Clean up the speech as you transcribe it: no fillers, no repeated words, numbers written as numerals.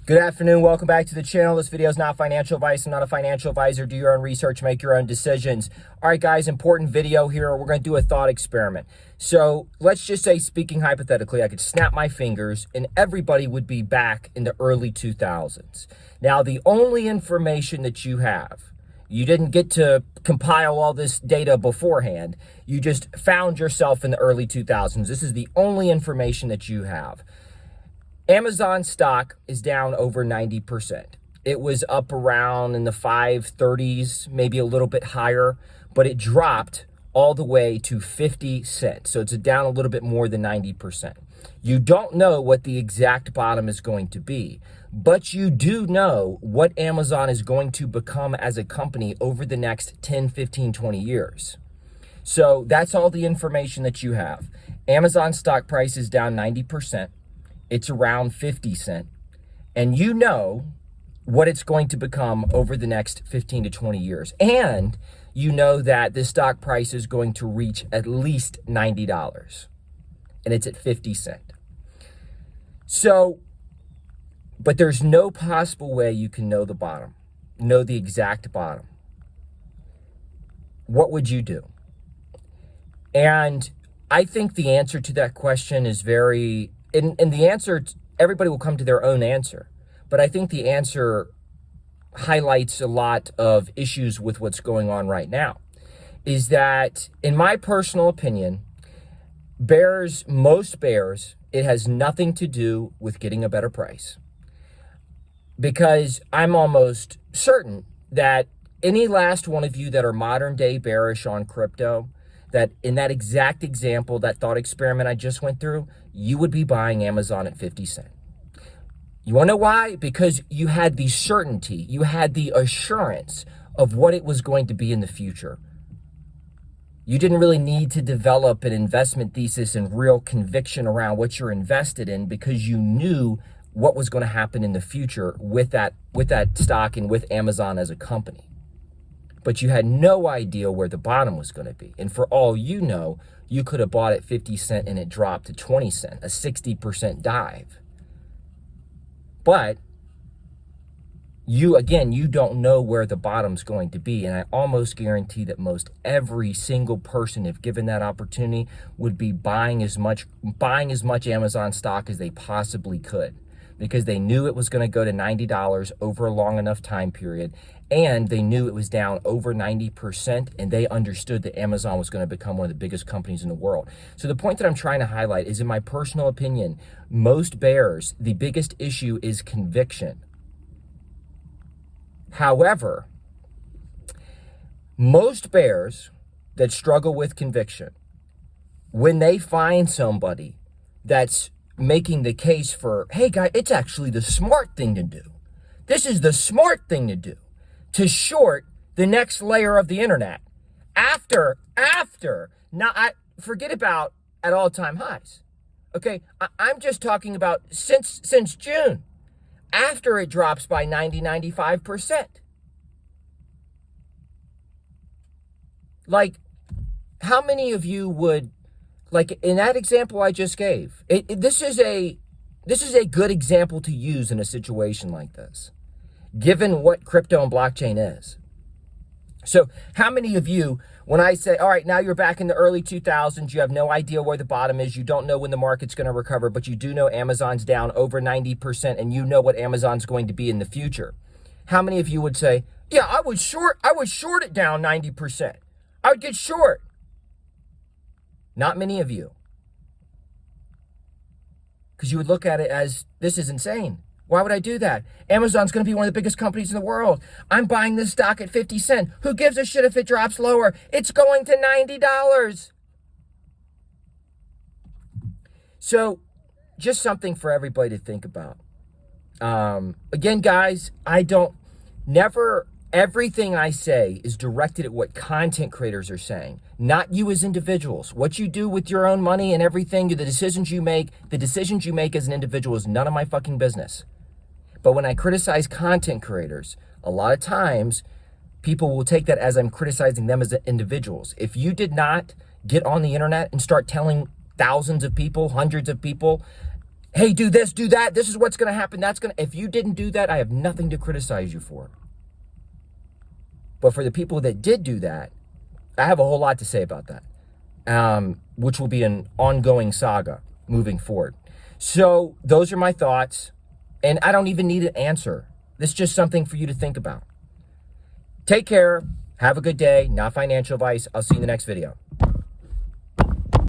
Good afternoon. Welcome back to the channel. This video is not financial advice. I'm not a financial advisor. Do your own research, make your own decisions. All right, guys, important video here. We're going to do a thought experiment. So let's just say, speaking hypothetically, I could snap my fingers and everybody would be back in the early 2000s. Now, the only information that you have, you didn't get to compile all this data beforehand. You just found yourself in the early 2000s. This is the only information that you have. Amazon stock is down over 90%. It was up around in the 530s, maybe a little bit higher, but it dropped all the way to 50 cents. So it's down a little bit more than 90%. You don't know what the exact bottom is going to be, but you do know what Amazon is going to become as a company over the next 10, 15, 20 years. So that's all the information that you have. Amazon stock price is down 90%. It's around 50 cents, and you know what it's going to become over the next 15 to 20 years. And you know that the stock price is going to reach at least $90, and it's at 50 cents. So, but there's no possible way you can know the bottom, know the exact bottom. What would you do? And I think the answer to that question is very... And the answer, everybody will come to their own answer. But I think the answer highlights a lot of issues with what's going on right now. Is that, in my personal opinion, most bears, it has nothing to do with getting a better price. Because I'm almost certain that any last one of you that are modern day bearish on crypto, that in that exact example, that thought experiment I just went through, you would be buying Amazon at 50 cents. You want to know why? Because you had the certainty, you had the assurance of what it was going to be in the future. You didn't really need to develop an investment thesis and real conviction around what you're invested in, because you knew what was going to happen in the future with that stock and with Amazon as a company. But you had no idea where the bottom was going to be. And for all you know, you could have bought at 50 cents and it dropped to 20 cents, a 60% dive. But you don't know where the bottom's going to be. And I almost guarantee that most every single person, if given that opportunity, would be buying as much Amazon stock as they possibly could, because they knew it was going to go to $90 over a long enough time period, and they knew it was down over 90%, and they understood that Amazon was going to become one of the biggest companies in the world. So the point that I'm trying to highlight is, in my personal opinion, most bears, the biggest issue is conviction. However, most bears that struggle with conviction, when they find somebody that's making the case for, hey guy, it's actually the smart thing to do. This is the smart thing to do, to short the next layer of the internet. After, forget about at all-time highs. Okay, I'm just talking about since June, after it drops by 95%. Like, how many of you would, like in that example I just gave, this is a good example to use in a situation like this, given what crypto and blockchain is. So how many of you, when I say, all right, now you're back in the early 2000s, you have no idea where the bottom is, you don't know when the market's going to recover, but you do know Amazon's down over 90%, and you know what Amazon's going to be in the future. How many of you would say, yeah, I would short it down 90%. I would get short. Not many of you. Because you would look at it as, this is insane. Why would I do that? Amazon's going to be one of the biggest companies in the world. I'm buying this stock at 50 cents. Who gives a shit if it drops lower? It's going to $90. So, just something for everybody to think about. Again, guys, everything I say is directed at what content creators are saying, not you as individuals. What you do with your own money and everything, the decisions you make as an individual is none of my fucking business. But when I criticize content creators, a lot of times people will take that as I'm criticizing them as individuals. If you did not get on the internet and start telling thousands of people, hundreds of people, hey, do this, do that. This is what's going to happen. If you didn't do that, I have nothing to criticize you for. But for the people that did do that, I have a whole lot to say about that, which will be an ongoing saga moving forward. So those are my thoughts, and I don't even need an answer. This is just something for you to think about. Take care. Have a good day. Not financial advice. I'll see you in the next video.